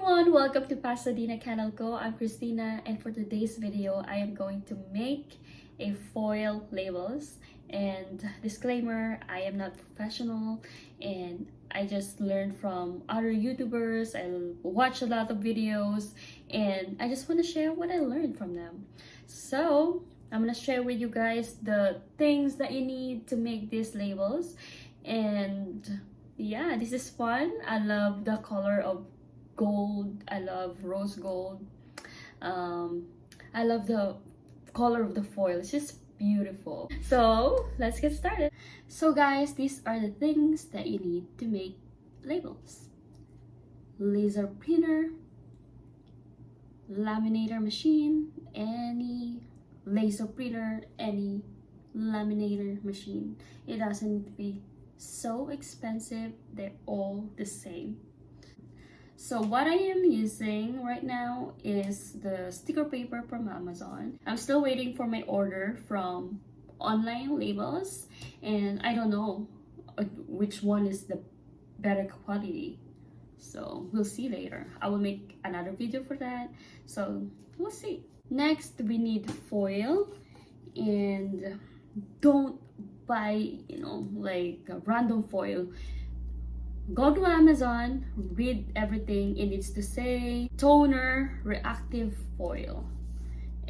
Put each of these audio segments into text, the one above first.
everyone, welcome to Pasadena Canal Co. I'm Christina, and for today's video I am going to make a foil labels. And disclaimer, I am not professional and I just learned from other YouTubers. I watch a lot of videos and I just want to share what I learned from them. So I'm gonna share with you guys the things that you need to make these labels. And yeah, this is fun. I love the color of gold. I love rose gold. um I love the color of the foil. It's just beautiful. So let's get started. So guys, these are the things that you need to make labels: laser printer, laminator machine, any laser printer, any laminator machine. It doesn't need to be so expensive. They're all the same. So what I am using right now is the sticker paper from Amazon. I'm still waiting for my order from Online Labels, and I don't know which one is the better quality. So we'll see later. I will make another video for that. So we'll see. Next, we need foil, and don't buy, like a random foil. Go to Amazon, read everything it needs to say. Toner, reactive foil.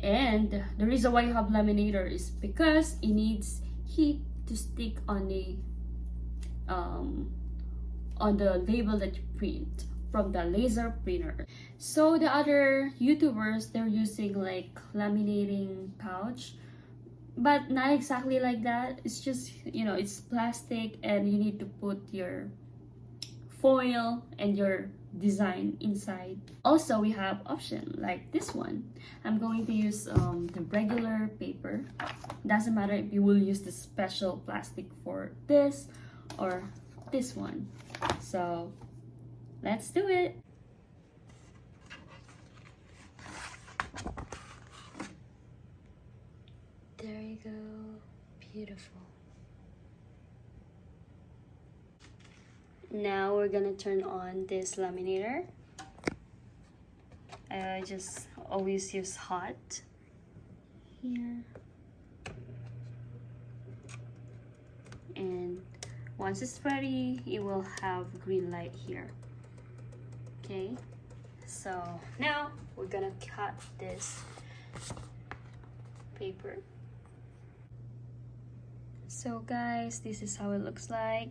And the reason why you have laminator is because it needs heat to stick on the label that you print from the laser printer. So the other YouTubers, they're using like laminating pouch, but not exactly like that. It's just, it's plastic and you need to put your foil and your design inside. Also, we have option like this one. I'm going to use the regular paper. Doesn't matter if you will use the special plastic for this or this one. So let's do it. There you go. Beautiful. Now we're gonna turn on this laminator. I just always use hot here. And once it's ready, it will have green light here. Okay, so now we're gonna cut this paper. So guys, this is how it looks like.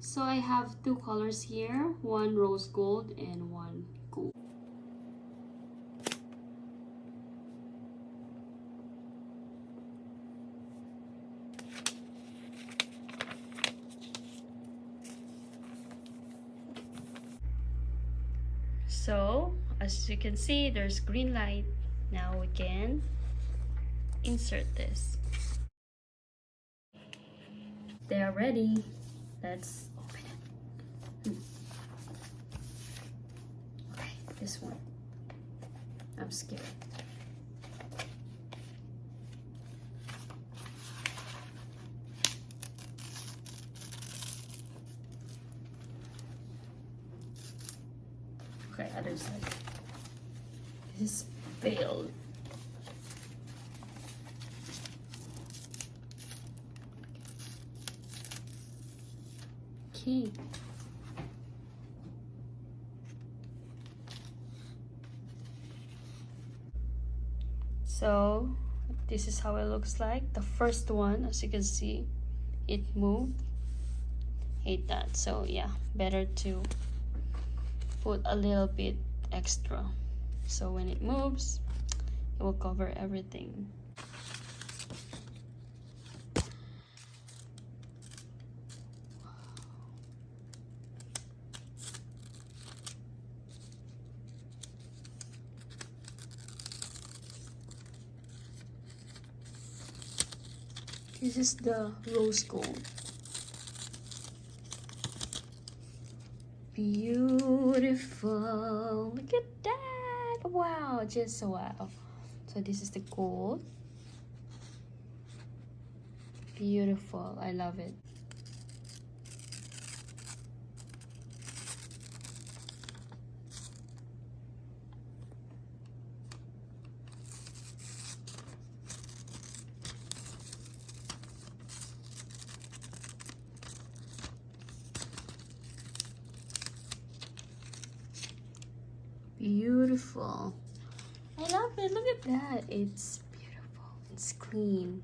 So I have two colors here, one rose gold and one gold. So as you can see, there's green light. Now we can insert this. They are ready. Let's open it. Okay, this one. I'm scared. Okay, other side. This failed. Okay. So this is how it looks like. The first one, as you can see, it moved. Hate that. So yeah, better to put a little bit extra. So when it moves, it will cover everything. This is the rose gold. Beautiful. Look at that. Wow, just wow. So this is the gold. Beautiful. I love it. beautiful. I love it. Look at that. It's beautiful. It's clean.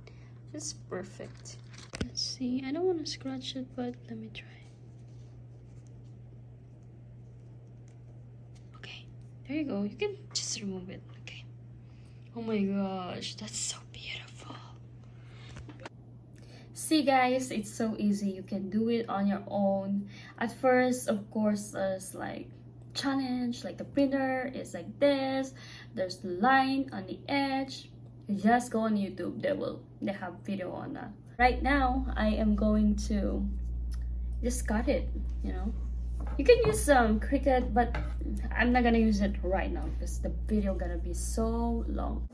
It's perfect. Let's see. I don't want to scratch it, but let me try. Okay. There you go. You can just remove it. Okay. Oh my gosh. That's so beautiful. See guys, it's so easy. You can do it on your own. At first, of course, there's like challenge, like the printer is like this. There's the line on the edge. You just go on YouTube. They have video on that. Right now, I am going to just cut it. You know, you can use some Cricut, but I'm not gonna use it right now because the video gonna be so long.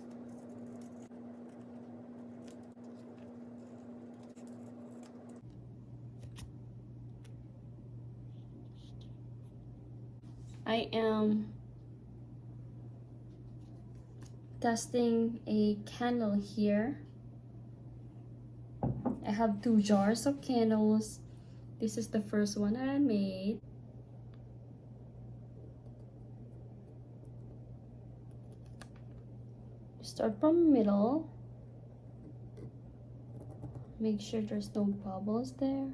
I am testing a candle here. I have 2 jars of candles. This is the first one that I made. Start from middle. Make sure there's no bubbles there.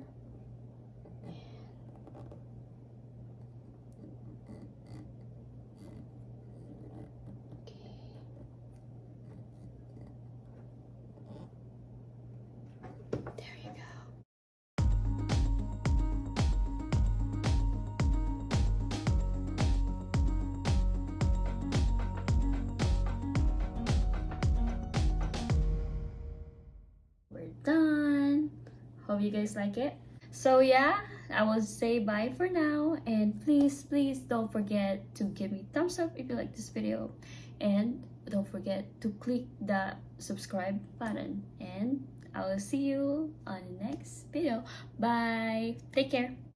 Done. Hope you guys like it. So yeah, I will say bye for now, and please don't forget to give me thumbs up if you like this video, and don't forget to click the subscribe button, and I will see you on the next video. Bye. Take care.